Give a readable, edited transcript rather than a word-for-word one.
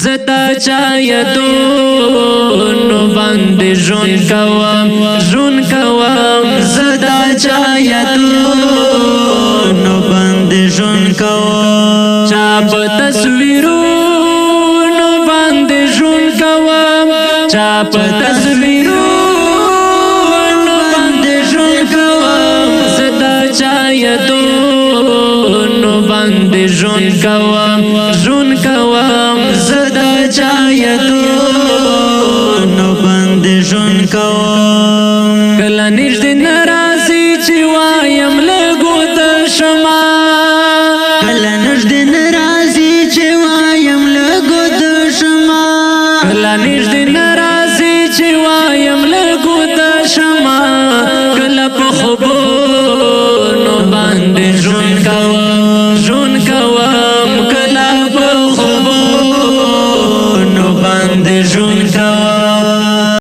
زدا چا یادونو باندې ژوند کوم زدا چا یادونو باندې ژوند کوم چا په تصویرونو باندې ژوند کوم چا په تصویرونو باندې ژوند کوم زدا چا یادونو باندې ژوند کوم زدا چا یادونو باندې ژوند کوم کله نږدې ناراضي چې وایم لږو ته شمه کله نږدې ناراضي چې وایم لږو ته شمه کله نږدې ناراضي چې وایم لږو ته شمه کله په خوبونو باندې ژوند کوم کله په خوبونو باندې ژوند کوم